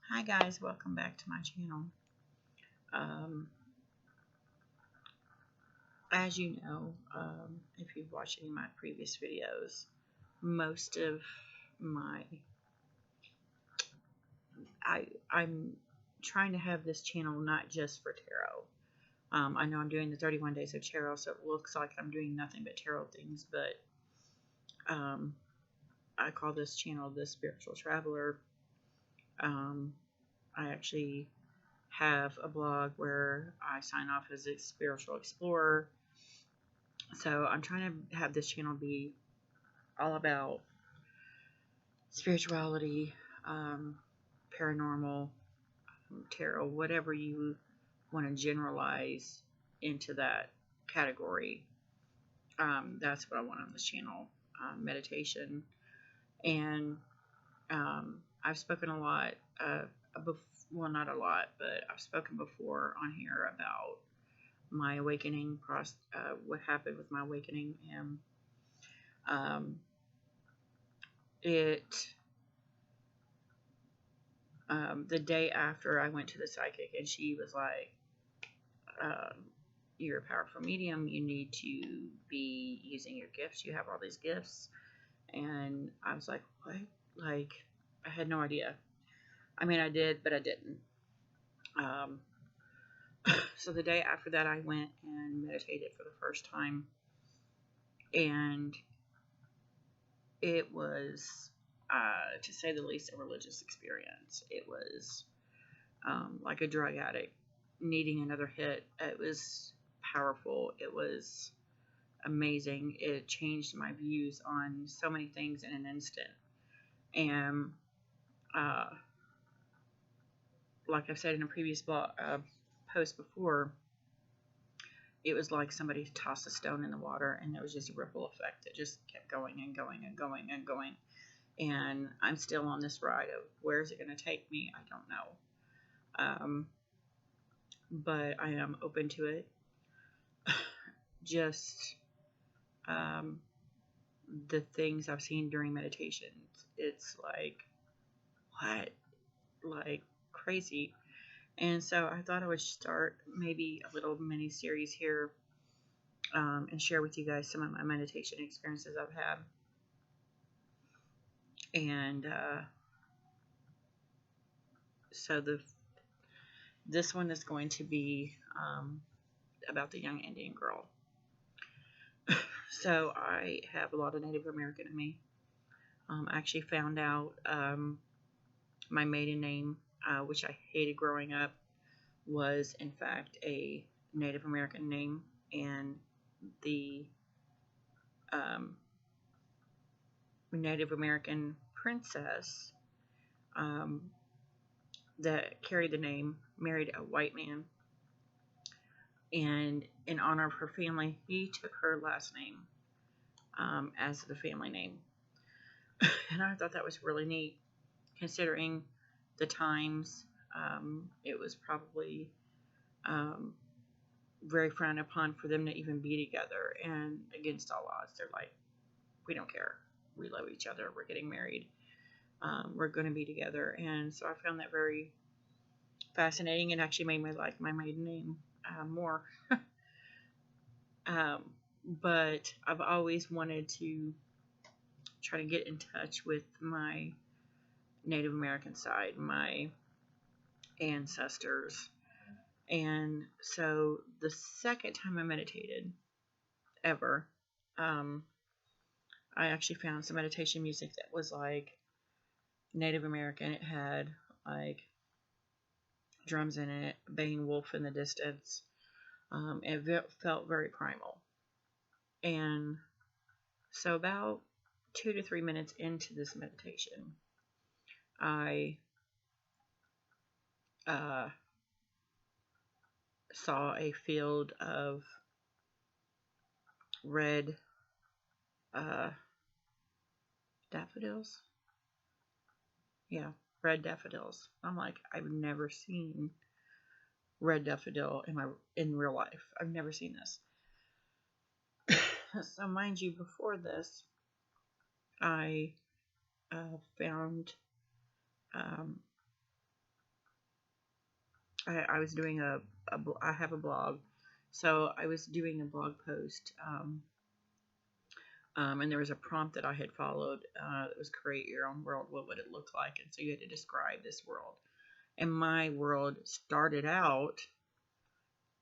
Hi guys, welcome back to my channel. Um, as you know, if you've watched any of my previous videos, most of my I'm trying to have this channel not just for tarot. I know I'm doing the 31 days of tarot, so it looks like I'm doing nothing but tarot things, but um, I call this channel the Spiritual Traveler. Um, I actually have a blog where I sign off as a spiritual explorer. So I'm trying to have this channel be all about spirituality, um, paranormal, tarot, whatever you want to generalize into that category. That's what I want on this channel. Meditation. And I've spoken a lot, well, not a lot, but I've spoken before on here about my awakening process, what happened with my awakening, and um, it the day after I went to the psychic, and she was like, um, "You're a powerful medium. You need to be using your gifts. You have all these gifts." And I was like, "What?" Like, I had no idea. I mean, I did, but I didn't. Um, so the day after that, I went and meditated for the first time, and it was, to say the least, a religious experience. It was like a drug addict needing another hit. It was powerful. It was amazing. It changed my views on so many things in an instant. And uh, like I've said in a previous post before, it was like somebody tossed a stone in the water, and there was just a ripple effect that just kept going and going and going and going. And I'm still on this ride of where is it going to take me? I don't know. But I am open to it. Just um, the things I've seen during meditations, it's like, what? Like crazy. And so I thought I would start maybe a little mini series here, and share with you guys some of my meditation experiences I've had. And so this one is going to be about the young Indian girl. So I have a lot of Native American in me. I actually found out my maiden name, which I hated growing up, was in fact a Native American name, and the um, Native American princess um, that carried the name married a white man, and in honor of her family, he took her last name as the family name. And I thought that was really neat, considering the times. It was probably um, very frowned upon for them to even be together, and against all odds, they're like, we don't care. We love each other. We're getting married. We're going to be together. And so I found that very fascinating. It actually made me like my maiden name more. um, but I've always wanted to try to get in touch with my Native American side, my ancestors. And so the second time I meditated ever, um, I actually found some meditation music that was like Native American. It had like drums in it, baying wolf in the distance. It felt very primal. And so about 2 to 3 minutes into this meditation, I uh, saw a field of red uh, daffodils. Yeah, red daffodils. I'm like, I've never seen red daffodil in real life. I've never seen this. So mind you, before this, I found um, I was doing I have a blog, so I was doing a blog post, and there was a prompt that I had followed. It was create your own world. What would it look like? And so you had to describe this world. And my world started out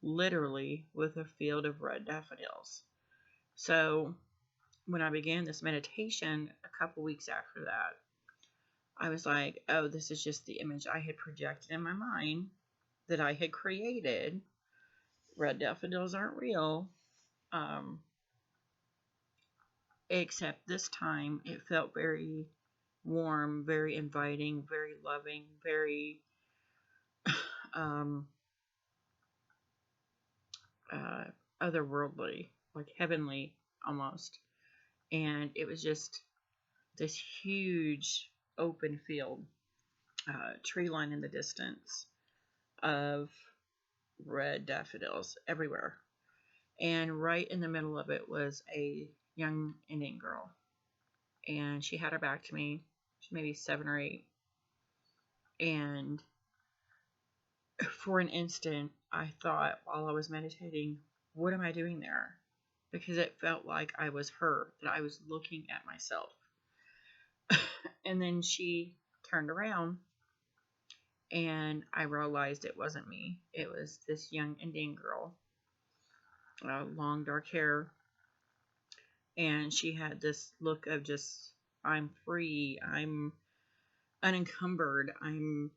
literally with a field of red daffodils. So when I began this meditation a couple weeks after that, I was like, oh, this is just the image I had projected in my mind that I had created. Red daffodils aren't real. Except this time it felt very warm, very inviting, very loving, very um, otherworldly, like heavenly almost. And it was just this huge open field, tree line in the distance of red daffodils everywhere. And right in the middle of it was a young Indian girl. And she had her back to me. She's maybe 7 or 8. And for an instant, I thought while I was meditating, what am I doing there? Because it felt like I was her, that I was looking at myself. And then she turned around, and I realized it wasn't me. It was this young Indian girl, long dark hair, and she had this look of just, I'm free, I'm unencumbered, I'm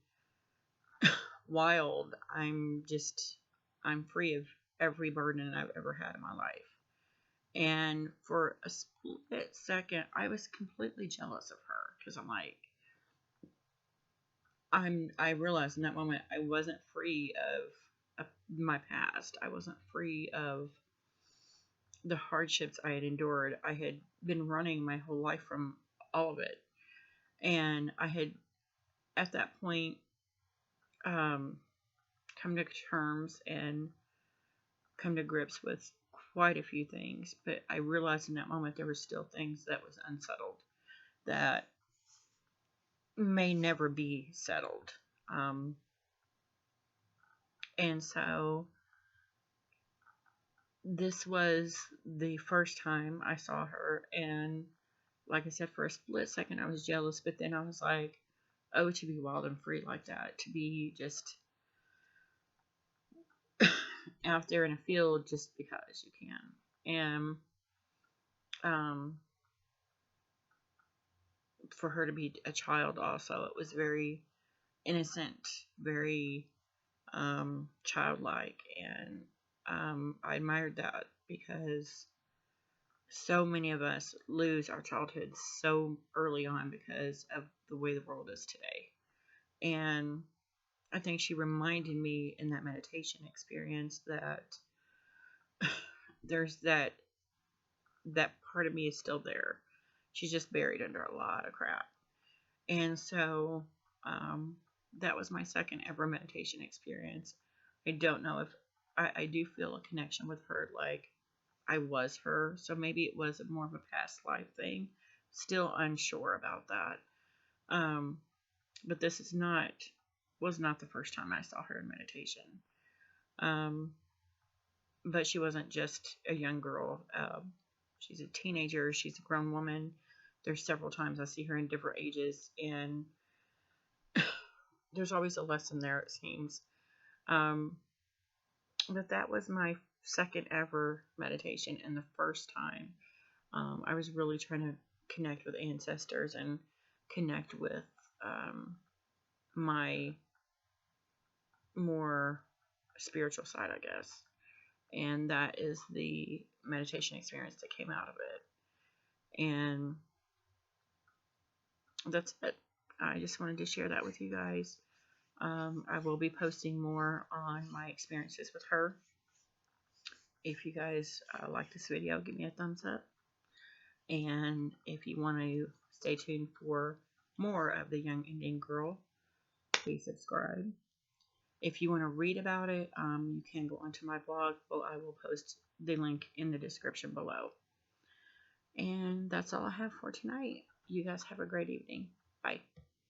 wild, I'm free of every burden I've ever had in my life. And for a split second, I was completely jealous of her, because I'm like, I realized in that moment I wasn't free of my past. I wasn't free of the hardships I had endured. I had been running my whole life from all of it. And I had, at that point, come to terms and come to grips with quite a few things. But I realized in that moment there were still things that was unsettled that may never be settled. And so this was the first time I saw her, and like I said, for a split second I was jealous, but then I was like, oh, to be wild and free like that, to be just out there in a field just because you can. And for her to be a child also, it was very innocent, very childlike, and I admired that, because so many of us lose our childhood so early on because of the way the world is today. And I think she reminded me in that meditation experience that there's that part of me is still there. She's just buried under a lot of crap. And so that was my second ever meditation experience. I don't know if I do feel a connection with her, like I was her. So maybe it was more of a past life thing. Still unsure about that. But this was not the first time I saw her in meditation. But she wasn't just a young girl. She's a teenager. She's a grown woman. There's several times I see her in different ages, and there's always a lesson there, it seems. But that was my second ever meditation, and the first time I was really trying to connect with ancestors and connect with my more spiritual side, I guess. And that is the meditation experience that came out of it. And that's it. I just wanted to share that with you guys. I will be posting more on my experiences with her. If you guys like this video, give me a thumbs up. And if you want to stay tuned for more of the young Indian girl, please subscribe. If you want to read about it, you can go onto my blog. Well, I will post the link in the description below. And that's all I have for tonight. You guys have a great evening. Bye.